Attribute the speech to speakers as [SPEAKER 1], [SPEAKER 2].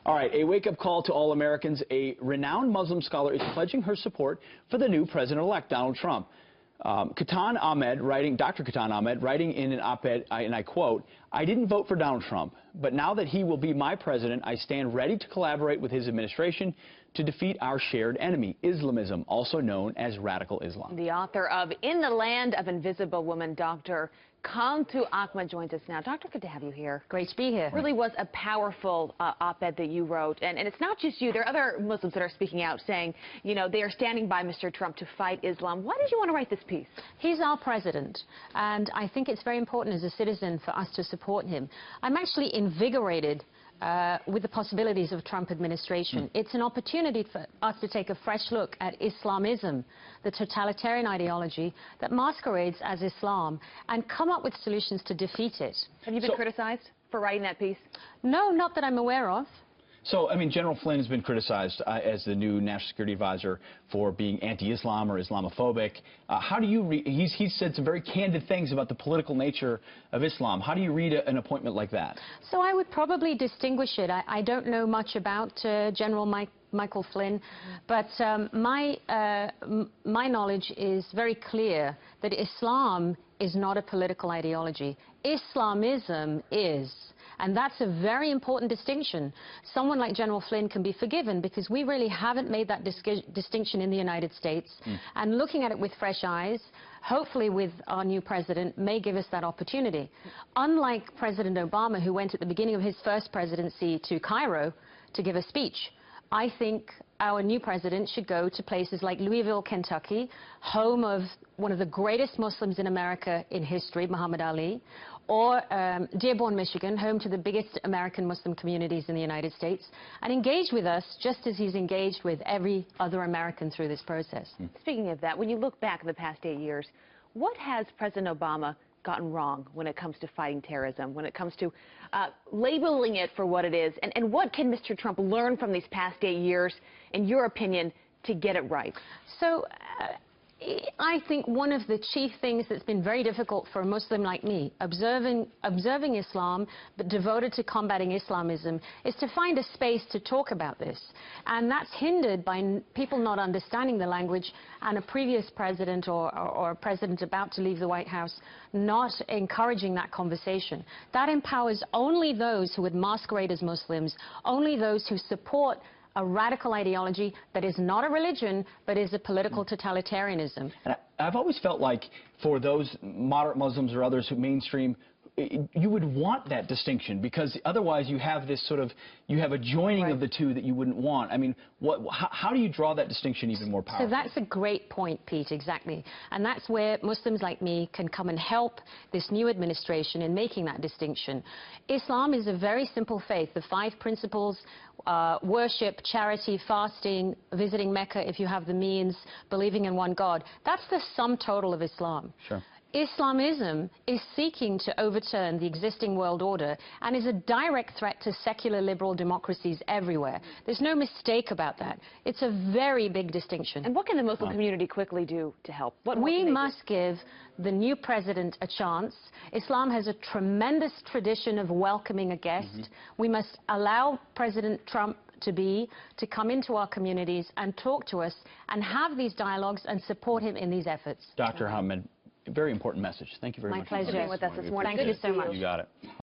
[SPEAKER 1] All right, a wake-up call to all Americans. A renowned Muslim scholar is pledging her support for the new president-elect, Donald Trump. Dr. Katan Ahmed, writing in an op-ed, and I quote, "I didn't vote for Donald Trump, but now that he will be my president, I stand ready to collaborate with his administration to defeat our shared enemy, Islamism, also known as radical Islam."
[SPEAKER 2] The author of In the Land of Invisible Women, Dr. Katan Ahmed, joins us now. Doctor, good to have you here.
[SPEAKER 3] Great to be here.
[SPEAKER 2] It really was a powerful op-ed that you wrote. And it's not just you. There are other Muslims that are speaking out saying, you know, they are standing by Mr. Trump to fight Islam. Why did you want to write this piece?
[SPEAKER 3] He's our president, and I think it's very important as a citizen for us to support him. I'm actually invigorated with the possibilities of a Trump administration. It's an opportunity for us to take a fresh look at Islamism, the totalitarian ideology that masquerades as Islam, and come up with solutions to defeat it.
[SPEAKER 2] Have you been criticized for writing that piece?
[SPEAKER 3] No, not that I'm aware of.
[SPEAKER 1] So, I mean, General Flynn has been criticized as the new National Security Advisor for being anti-Islam or Islamophobic. How do you read? He's said some very candid things about the political nature of Islam. How do you read an appointment like that?
[SPEAKER 3] So I would probably distinguish it. I don't know much about General Michael Flynn, but my knowledge is very clear that Islam is not a political ideology. Islamism is. And that's a very important distinction. Someone like General Flynn can be forgiven because we really haven't made that distinction in the United States. And looking at it with fresh eyes, hopefully with our new president, may give us that opportunity. Unlike President Obama, who went at the beginning of his first presidency to Cairo to give a speech, I think our new president should go to places like Louisville, Kentucky, home of one of the greatest Muslims in America in history, Muhammad Ali, or Dearborn, Michigan, home to the biggest American Muslim communities in the United States, and engage with us just as he's engaged with every other American through this process.
[SPEAKER 2] Speaking of that, when you look back at the past 8 years, what has President Obama gotten wrong when it comes to fighting terrorism, when it comes to labeling it for what it is, and what can Mr. Trump learn from these past 8 years, in your opinion, to get it right?
[SPEAKER 3] So I think one of the chief things that's been very difficult for a Muslim like me, observing Islam but devoted to combating Islamism, is to find a space to talk about this. And that's hindered by people not understanding the language, and a previous president or a president about to leave the White House not encouraging that conversation. That empowers only those who would masquerade as Muslims, only those who support a radical ideology that is not a religion, but is a political totalitarianism.
[SPEAKER 1] And I've always felt like for those moderate Muslims or others who mainstream, you would want that distinction, because otherwise you have this sort of, you have a joining of the two that you wouldn't want. I mean, how do you draw that distinction even more powerful?
[SPEAKER 3] So that's a great point, Pete, exactly. And that's where Muslims like me can come and help this new administration in making that distinction. Islam is a very simple faith. The 5 principles: worship, charity, fasting, visiting Mecca if you have the means, believing in one God. That's the sum total of Islam.
[SPEAKER 1] Sure.
[SPEAKER 3] Islamism is seeking to overturn the existing world order and is a direct threat to secular liberal democracies everywhere. There's no mistake about that. It's a very big distinction.
[SPEAKER 2] And what can the Muslim community quickly do to help?
[SPEAKER 3] We must give the new president a chance. Islam has a tremendous tradition of welcoming a guest. We must allow President Trump to come into our communities and talk to us and have these dialogues and support him in these efforts.
[SPEAKER 1] Dr. Ahmed, very important message. Thank you very much.
[SPEAKER 3] My pleasure.
[SPEAKER 2] For being with us this morning.
[SPEAKER 3] Thank you so much.
[SPEAKER 1] You got it.